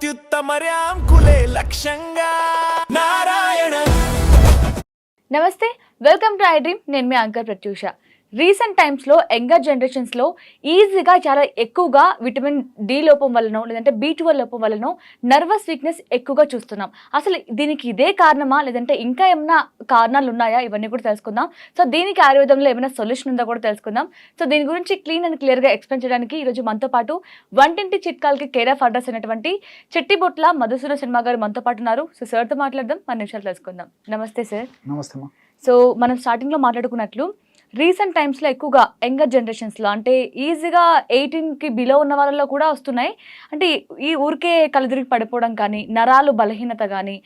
అత్యుత్తమర్యాం కులే లక్ష్యంగా నారాయణ. నమస్తే, welcome to I dream. నేను మీ యాంకర్ ప్రత్యూష. రీసెంట్ టైమ్స్లో యంగర్ జనరేషన్స్లో ఈజీగా చాలా ఎక్కువగా విటమిన్ డి లోపం వల్లనో లేదంటే B12 లోపం వల్లనో నర్వస్ వీక్నెస్ ఎక్కువగా చూస్తున్నాం. అసలు దీనికి ఇదే కారణమా లేదంటే ఇంకా ఏమైనా కారణాలు ఉన్నాయా, ఇవన్నీ కూడా తెలుసుకుందాం. సో దీనికి ఆయుర్వేదంలో ఏమైనా సొల్యూషన్ ఉందో కూడా తెలుసుకుందాం. సో దీని గురించి క్లీన్ అండ్ క్లియర్గా ఎక్స్ప్లెయిన్ చేయడానికి ఈరోజు మనతో పాటు వంటింటి చిట్కాలకి కేర్ ఆఫ్ అడ్రస్ అయినటువంటి చిట్టిబొట్ల మధుసూదన్ శర్మ గారు మనతో పాటు ఉన్నారు. సో సార్తో మాట్లాడదాం, 10 నిమిషాలు తెలుసుకుందాం. నమస్తే సార్. నమస్తే. సో మనం స్టార్టింగ్లో మాట్లాడుకున్నట్లు రీసెంట్ టైమ్స్లో ఎక్కువగా యంగర్ జనరేషన్స్లో అంటే ఈజీగా 18కి బిలో ఉన్న వాళ్ళలో కూడా వస్తున్నాయి. అంటే ఈ ఊరికే కలదిరిగి పడిపోవడం కానీ, నరాలు బలహీనత కానీ,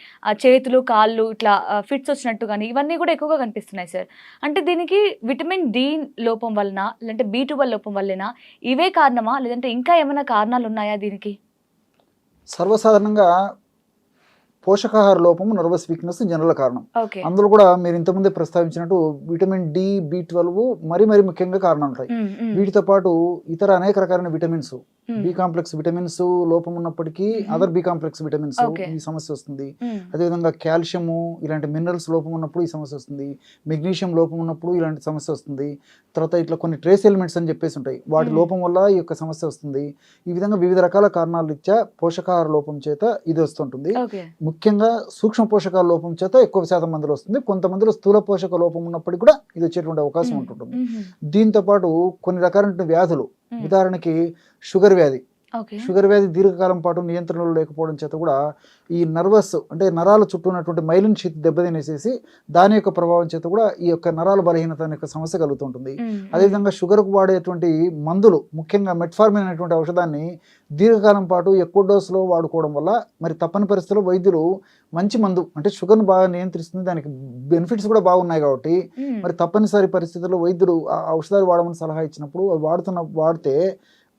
చేతులు కాళ్ళు ఇట్లా ఫిట్స్ వచ్చినట్టు కానీ, ఇవన్నీ కూడా ఎక్కువగా కనిపిస్తున్నాయి సార్. అంటే దీనికి విటమిన్ డి లోపం వలన లేదంటే B12 లోపం వల్లనా, ఇవే కారణమా లేదంటే ఇంకా ఏమైనా కారణాలు ఉన్నాయా దీనికి? సర్వసాధారణంగా పోషకాహార లోపము నర్వస్ వీక్నెస్ జనరల్ కారణం. ఓకే. అందులో కూడా మీరు ఇంతకుముందే ప్రస్తావించినట్టు విటమిన్ డి, B12 మరి ముఖ్యంగా కారణాలు ఉంటాయి. వీటితో పాటు ఇతర అనేక రకాలైన విటమిన్స్, బి కాంప్లెక్స్ విటమిన్స్ లోపం ఉన్నప్పటికీ అదర్ బి కాంప్లెక్స్ విటమిన్స్ ఈ సమస్య వస్తుంది. అదేవిధంగా కాల్షియము ఇలాంటి మినరల్స్ లోపం ఉన్నప్పుడు ఈ సమస్య వస్తుంది. మెగ్నీషియం లోపం ఉన్నప్పుడు ఇలాంటి సమస్య వస్తుంది. తర్వాత ఇట్లా కొన్ని ట్రేస్ ఎలిమెంట్స్ అని చెప్పేసి ఉంటాయి, వాటి లోపం వల్ల ఈ యొక్క సమస్య వస్తుంది. ఈ విధంగా వివిధ రకాల కారణాల రీత్యా పోషకాహార లోపం చేత ఇది వస్తుంటుంది. ముఖ్యంగా సూక్ష్మ పోషకాల లోపం చేత ఎక్కువ శాతం మందిలో వస్తుంది. కొంతమందిలో స్థూల పోషక లోపం ఉన్నప్పటికీ కూడా ఇది వచ్చేటువంటి అవకాశం ఉంటుంటుంది. దీంతో పాటు కొన్ని రకాలైన వ్యాధులు, ఉదాహరణకి షుగర్ వ్యాధి. షుగర్ వ్యాధి దీర్ఘకాలం పాటు నియంత్రణలో లేకపోవడం చేత కూడా ఈ నర్వస్ అంటే నరాల చుట్టూ ఉన్నటువంటి మైలిన్ షీత్ దెబ్బతినేసేసి దాని యొక్క ప్రభావం చేత కూడా ఈ యొక్క నరాల బలహీనత అనే సమస్య కలుగుతుంటుంది. అదేవిధంగా షుగర్కు వాడేటువంటి మందులు, ముఖ్యంగా మెట్ఫార్మిన్ అనేటువంటి ఔషధాన్ని దీర్ఘకాలం పాటు ఎక్కువ డోసులో వాడుకోవడం వల్ల మరి తప్పని పరిస్థితుల్లో వైద్యులు మంచి మందు అంటే షుగర్ను బాగా నియంత్రిస్తుంది, దానికి బెనిఫిట్స్ కూడా బాగున్నాయి కాబట్టి మరి తప్పనిసరి పరిస్థితుల్లో వైద్యులు ఆ ఔషధాలు వాడమని సలహా ఇచ్చినప్పుడు వాడితే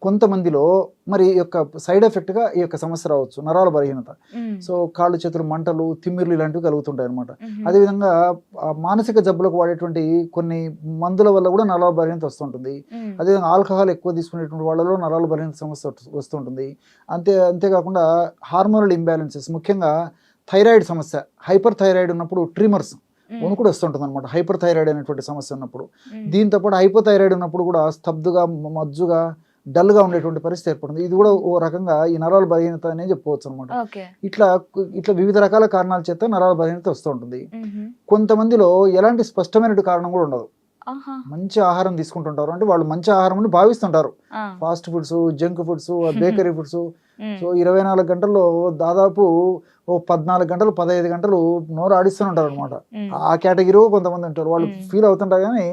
కొంతమందిలో మరి యొక్క సైడ్ ఎఫెక్ట్గా ఈ యొక్క సమస్య రావచ్చు, నరాల బలహీనత. సో కాళ్ళు చేతులు మంటలు, తిమ్మిర్లు ఇలాంటివి కలుగుతుంటాయి అనమాట. అదేవిధంగా మానసిక జబ్బులకు వాడేటువంటి కొన్ని మందుల వల్ల కూడా నరాల బలహీనత వస్తుంటుంది. అదేవిధంగా ఆల్కహాల్ ఎక్కువ తీసుకునేటువంటి వాళ్ళలో నరాల బలహీనత సమస్య వస్తుంటుంది. అంతేకాకుండా హార్మోనల్ ఇంబ్యాలెన్సెస్, ముఖ్యంగా థైరాయిడ్ సమస్య, హైపర్ థైరాయిడ్ ఉన్నప్పుడు ట్రిమర్స్ వణుకుడు వస్తుంటుంది అనమాట, హైపర్ థైరాయిడ్ అనేటువంటి సమస్య ఉన్నప్పుడు. దీంతో పాటు హైపర్ థైరాయిడ్ ఉన్నప్పుడు కూడా స్తబ్దుగా, మజ్జుగా, డల్గా ఉండేటువంటి పరిస్థితి ఏర్పడుతుంది. ఇది కూడా ఓ రకంగా ఈ నరాల బలహీనత అనే చెప్పుకోవచ్చు అనమాట. ఇట్లా వివిధ రకాల కారణాల చేత నరాల బలహీనత వస్తూ ఉంటుంది. కొంతమందిలో ఎలాంటి స్పష్టమైన కారణం కూడా ఉండదు, మంచి ఆహారం తీసుకుంటుంటారు, అంటే వాళ్ళు మంచి ఆహారం అని భావిస్తుంటారు. Fast foods, junk foods, bakery foods. So 24 గంటల్లో దాదాపు ఓ 14 గంటలు 15 గంటలు నోరు ఆడిస్తూనే ఉంటారు అనమాట. ఆ కేటగిరీ కొంతమంది ఉంటారు, వాళ్ళు ఫీల్ అవుతుంటారు. కానీ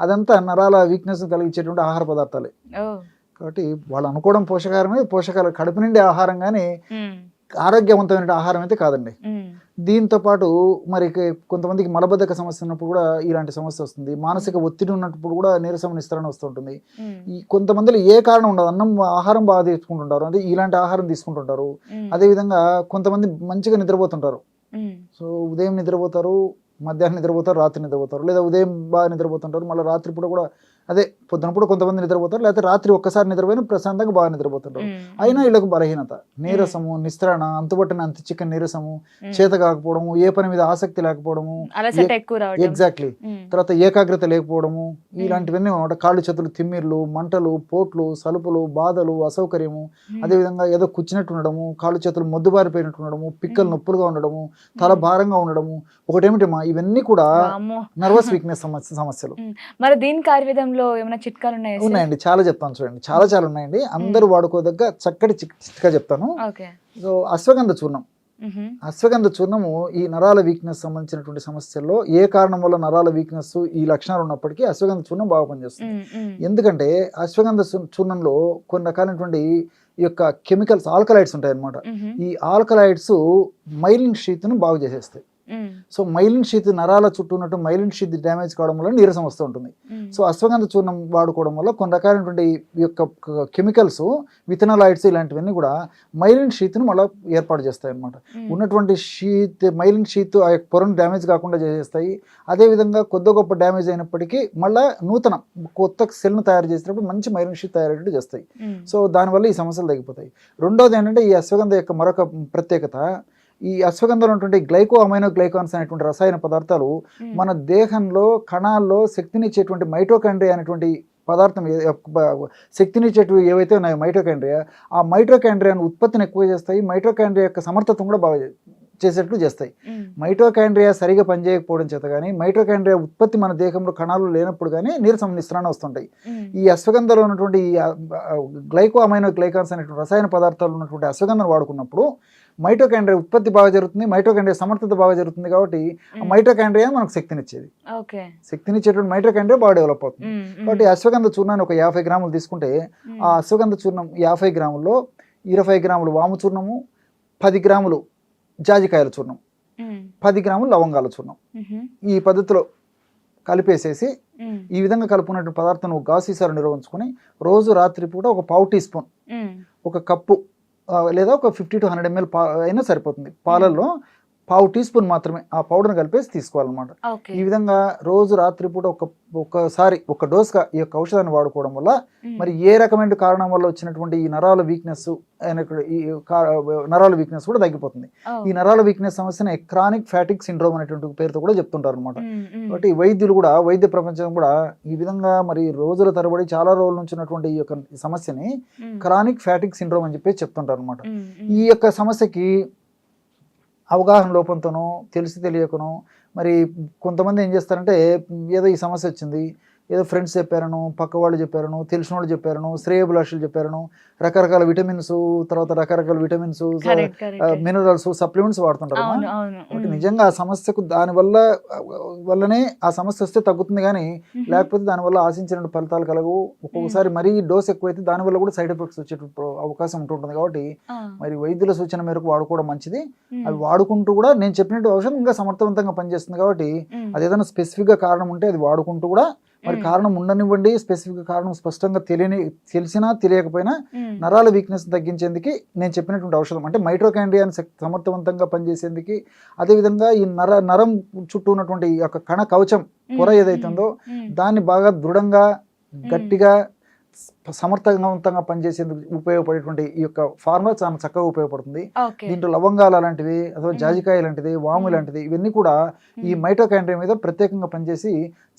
అదంతా నరాల వీక్నెస్ కలిగించేటువంటి ఆహార పదార్థాలే కాబట్టి వాళ్ళు అనుకోవడం పోషకాహారమే, పోషకాలు కడుపు నిండే ఆహారం, కానీ ఆరోగ్యవంతమైన ఆహారం అయితే కాదండి. దీంతో పాటు మరి కొంతమందికి మలబద్ధక సమస్య ఉన్నప్పుడు కూడా ఇలాంటి సమస్య వస్తుంది. మానసిక ఒత్తిడి ఉన్నప్పుడు కూడా నీరసం, నిస్సరణ వస్తుంటుంది. ఈ కొంతమందిలో ఏ కారణం ఉండదు, ఆహారం బాగా తీసుకుంటుంటారు, అంటే ఇలాంటి ఆహారం తీసుకుంటుంటారు. అదేవిధంగా కొంతమంది మంచిగా నిద్రపోతుంటారు. సో ఉదయం నిద్రపోతారు, మధ్యాహ్నం నిద్రపోతారు, రాత్రి నిద్రపోతారు, లేదా ఉదయం బాగా నిద్రపోతుంటారు, మళ్ళీ రాత్రి పూట కూడా అదే పొద్దునప్పుడు కొంతమంది నిద్రపోతారు, లేకపోతే రాత్రి ఒక్కసారి నిద్రపోయినా ప్రశాంతంగా బాగా నిద్రపోతుంటారు. అయినా వీళ్ళకు బలహీనత, నీరసము, నిస్త్రాణ, అంతుబట్టిన అంత చికెన్ నీరసము, చేత కాకపోవడము, ఏ పని మీద ఆసక్తి లేకపోవడము, ఎగ్జాక్ట్లీ, తర్వాత ఏకాగ్రత లేకపోవడము, ఇలాంటివన్నీ కాళ్ళు చేతులు తిమ్మిర్లు, మంటలు, పోట్లు, సలుపులు, బాధలు, అసౌకర్యము, అదేవిధంగా ఏదో కూర్చున్నట్టు ఉండడము, కాళ్ళు చేతులు మొద్దుబారిపోయినట్టు ఉండడము, పిక్కలు నొప్పులుగా ఉండడము, తల భారంగా ఉండడము, ఒకటేమిటమ్మా ఇవన్నీ కూడా నర్వస్ వీక్నెస్ సమస్యలు. మరి దీనికి ఆయుర్వేదంలో ఏమైనా చిట్కాలు ఉన్నాయండి, చాలా చెప్తాను చూడండి, చాలా ఉన్నాయండి. అందరూ వాడుకోదగ్గ చక్కటి చిట్కా చెప్తాను. సో అశ్వగంధ చూర్ణం. అశ్వగంధ చూర్ణము ఈ నరాల వీక్నెస్ సంబంధించినటువంటి సమస్యల్లో ఏ కారణం వల్ల నరాల వీక్నెస్ ఈ లక్షణాలు ఉన్నప్పటికీ అశ్వగంధ చూర్ణం బాగా పనిచేస్తుంది. ఎందుకంటే అశ్వగంధ చూర్ణంలో కొన్ని రకాలైనటువంటి ఈ యొక్క కెమికల్స్, ఆల్కలైడ్స్ ఉంటాయి అన్నమాట. ఈ ఆల్కలైడ్స్ మైలిన్ షీత్ను బాగు చేసేస్తాయి. సో మైలిన్ షీత్ నరాల చుట్టూ ఉన్నట్టు మైలిన్ షీత్ డ్యామేజ్ కావడం వల్ల నీరసం వస్తూ ఉంటుంది. సో అశ్వగంధ చూర్ణం వాడుకోవడం వల్ల కొన్ని రకాలైనటువంటి ఈ యొక్క కెమికల్స్ విథనాలాయిడ్స్ ఇలాంటివన్నీ కూడా మైలిన్ షీత్ను మళ్ళీ ఏర్పాటు చేస్తాయి అన్నమాట. ఉన్నటువంటి మైలిన్ షీత్ ఆ యొక్క పొరను డ్యామేజ్ కాకుండా చేస్తాయి. అదేవిధంగా కొద్ది గొప్ప డ్యామేజ్ అయినప్పటికీ మళ్ళీ నూతన కొత్త సెల్ను తయారు చేసినప్పుడు మంచి మైలిన్ షీత్ తయారయ్యేట్టు చేస్తాయి. సో దానివల్ల ఈ సమస్యలు తగ్గిపోతాయి. రెండోది ఏంటంటే ఈ అశ్వగంధ యొక్క మరొక ప్రత్యేకత, ఈ అశ్వగంధలో ఉన్నటువంటి గ్లైకో అమైనో గ్లైకాన్స్ అనేటువంటి రసాయన పదార్థాలు మన దేహంలో కణాల్లో శక్తినిచ్చేటువంటి మైటోకాండ్రియా అనేటువంటి పదార్థం శక్తినిచ్చేటివి ఏవైతే ఉన్నాయో మైటోకాండ్రియా, ఆ మైటోకాండ్రియాను ఉత్పత్తిని ఎక్కువ చేస్తాయి. మైటోకాండ్రియా యొక్క సమర్థతను కూడా బాగా చేసేట్లు చేస్తాయి. మైటోకాండ్రియా సరిగా పనిచేయకపోవడం చేత కానీ, మైటోకాండ్రియా ఉత్పత్తి మన దేహంలో కణాలు లేనప్పుడు కానీ నీరసం నిస్సరణ వస్తుంటాయి. ఈ అశ్వగంధలో ఉన్నటువంటి ఈ గ్లైకో అమైనో గ్లైకాన్స్ అనేటువంటి రసాయన పదార్థాలు ఉన్నటువంటి అశ్వగంధను వాడుకున్నప్పుడు మైటోకాండ్రియా ఉత్పత్తి బాగా జరుగుతుంది, మైటోకాండ్రియా సమర్థత బాగా జరుగుతుంది. కాబట్టి ఆ మైటోకాండ్రియా మనకు శక్తినిచ్చేది. శక్తినిచ్చేటువంటి మైటోకాండ్రియా బాగా డెవలప్ అవుతుంది. కాబట్టి అశ్వగంధ చూర్ణాన్ని ఒక 50 గ్రాములు తీసుకుంటే ఆ అశ్వగంధ చూర్ణం 50 గ్రాముల్లో 20 గ్రాములు వాము చూర్ణము, 10 గ్రాములు జాజికాయల చూర్ణం, 10 గ్రాములు లవంగాల చూర్ణం ఈ పద్ధతిలో కలిపేసేసి ఈ విధంగా కలుపుకున్నటువంటి పదార్థం ఒక గాజు సీసాలో నిల్వ ఉంచుకొని రోజు రాత్రి పూట ఒక పావు టీ స్పూన్, ఒక కప్పు లేదా ఒక 50 to 100 ml అయినా సరిపోతుంది, పాలల్లో పావు టీ స్పూన్ మాత్రమే ఆ పౌడర్ని కలిపేసి తీసుకోవాలన్నమాట. ఈ విధంగా రోజు రాత్రి పూట ఒక్కసారి ఒక డోస్గా ఈ యొక్క ఔషధాన్ని వాడుకోవడం వల్ల మరి ఏ రకమైన కారణం వల్ల వచ్చినటువంటి ఈ నరాల వీక్నెస్ కూడా తగ్గిపోతుంది. ఈ నరాల వీక్నెస్ సమస్యని క్రానిక్ ఫ్యాటిక్ సిండ్రోమ్ అనేటువంటి పేరుతో కూడా చెప్తుంటారు అనమాట. కాబట్టి వైద్యులు కూడా, వైద్య ప్రపంచం కూడా ఈ విధంగా మరి రోజుల తరబడి చాలా రోజుల నుంచి ఉన్నటువంటి ఈ యొక్క సమస్యని క్రానిక్ ఫ్యాటిక్ సిండ్రోమ్ అని చెప్పి చెప్తుంటారు అనమాట. ఈ యొక్క సమస్యకి అవగాహన లోపంతోనో తెలిసి తెలియకనో మరి కొంతమంది ఏం చేస్తారంటే ఏదో ఈ సమస్య వచ్చింది, ఏదో ఫ్రెండ్స్ చెప్పారను, పక్క వాళ్ళు చెప్పారను, తెలిసిన వాళ్ళు చెప్పారను, శ్రేయభిలాషులు చెప్పారను, రకరకాల విటమిన్స్, తర్వాత రకరకాల విటమిన్స్, మినరల్స్, సప్లిమెంట్స్ వాడుతుంటారు. కాబట్టి నిజంగా ఆ సమస్యకు వల్లనే ఆ సమస్య వస్తే తగ్గుతుంది, కానీ లేకపోతే దానివల్ల ఆశించిన ఫలితాలు కలగవు. ఒక్కొక్కసారి మరీ డోస్ ఎక్కువైతే దానివల్ల కూడా సైడ్ ఎఫెక్ట్స్ వచ్చే అవకాశం ఉంటుంటుంది. కాబట్టి మరి వైద్యుల సూచన మేరకు వాడుకోవడం మంచిది. అవి వాడుకుంటూ కూడా నేను చెప్పినట్టు ఔషధం ఇంకా సమర్థవంతంగా పనిచేస్తుంది. కాబట్టి అది ఏదైనా స్పెసిఫిక్గా కారణం ఉంటే అది వాడుకుంటూ కూడా, మరి కారణం ఉండనివ్వండి, స్పెసిఫిక్ కారణం స్పష్టంగా తెలిసినా తెలియకపోయినా నరాల వీక్నెస్ తగ్గించేందుకు నేను చెప్పినటువంటి ఔషధం అంటే మైటోకాండ్రియాని సమర్థవంతంగా పనిచేసేందుకు, అదేవిధంగా ఈ నరం చుట్టూ ఉన్నటువంటి ఈ యొక్క కణ కవచం పొర ఏదైతే ఉందో దాన్ని బాగా దృఢంగా గట్టిగా సమర్థవంతంగా పనిచేసేందుకు ఉపయోగపడేటువంటి ఈ యొక్క ఫార్ములా చాలా చక్కగా ఉపయోగపడుతుంది. దీంట్లో లవంగాలు అలాంటివి, అథవా జాజికాయ లాంటిది, వాము లాంటిది, ఇవన్నీ కూడా ఈ మైటోకాండ్రియా మీద ప్రత్యేకంగా పనిచేసి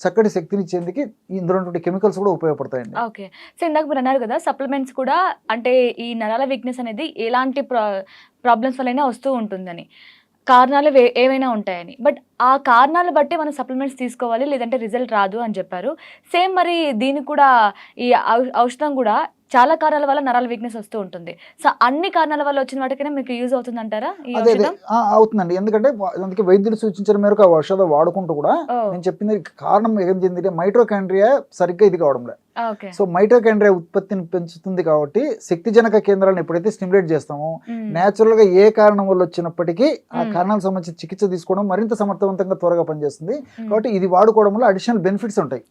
చక్కటి శక్తినిచ్చేందుకు ఇందులో ఉన్నటువంటి కెమికల్స్ కూడా ఉపయోగపడతాయండి. ఓకే, సో ఇందాక మీరు అన్నారు కదా సప్లిమెంట్స్ కూడా, అంటే ఈ నరాల వీక్నెస్ అనేది ఎలాంటి ప్రాబ్లమ్స్ వల్లైనా వస్తూ ఉంటుందని, కారణాలు ఏవైనా ఉంటాయని. బట్ ఆ కారణాలు బట్టి మనం సప్లిమెంట్స్ తీసుకోవాలి, లేదంటే రిజల్ట్ రాదు అని చెప్పారు. సేమ్ మరి దీనికి కూడా ఈ ఔషధం కూడా చాలా కారణాల వల్ల నరాల వీక్నెస్ వస్తూ ఉంటుంది. సో అన్ని కారణాల వల్ల వచ్చిన వాటికైనా మీకు యూజ్ అవుతుంది అంటారా? అవుతుందండి. ఎందుకంటే అందుకే వైద్యులు సూచించిన మేరకు ఆ ఔషధం వాడుకుంటూ కూడా నేను చెప్పింది కారణం ఏంటంటే మైటోకాండ్రియా సరిగ్గా ఇది కావడం లేదు. సో మైటోకాండ్రియా ఉత్పత్తిని పెంచుతుంది. కాబట్టి శక్తిజనక కేంద్రాలను ఎప్పుడైతే స్టిమ్యులేట్ చేస్తామో నేచురల్ గా ఏ కారణం వల్ల వచ్చినప్పటికీ ఆ కారణాలకు సంబంధించి చికిత్స తీసుకోవడం మరింత సమర్థవంతంగా త్వరగా పనిచేస్తుంది. కాబట్టి ఇది వాడుకోవడం వల్ల అడిషనల్ బెనిఫిట్స్ ఉంటాయి.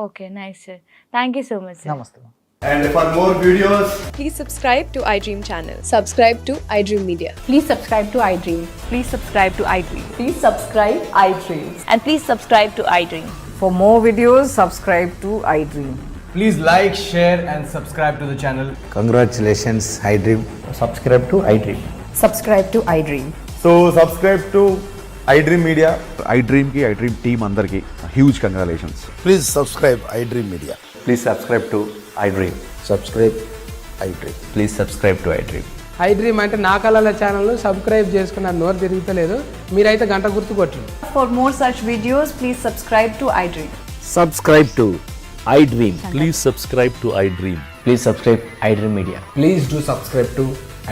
Okay, nice sir, thank you so much. నమస్తే. And for more videos, please subscribe to iDream channel. Subscribe to iDream Media. Please subscribe to iDream. Please subscribe to iDream. Please subscribe iDream. And please subscribe to iDream. For more videos, subscribe to iDream. please like, share and subscribe to the channel. Congratulations, iDream. Subscribe to iDream. Subscribe to iDream. So subscribe to iDream Media. iDream ki iDream team andarki huge congratulations. Please subscribe iDream Media. Please subscribe to iDream. Subscribe iDream. Please subscribe to iDream. iDream అంటే నా కళల channel subscribe చేసుకున్న నోరు తిరుగుతలేదు, మీరైతే గంట గుర్తు కొట్టండి. For more such videos, please subscribe to iDream. Subscribe to iDream. Please subscribe to iDream. Please subscribe iDream Media. Please do subscribe to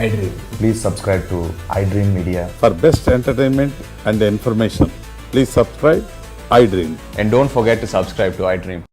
iDream. Please subscribe to iDream Media. For best entertainment and information, please subscribe iDream. And don't forget to subscribe to iDream.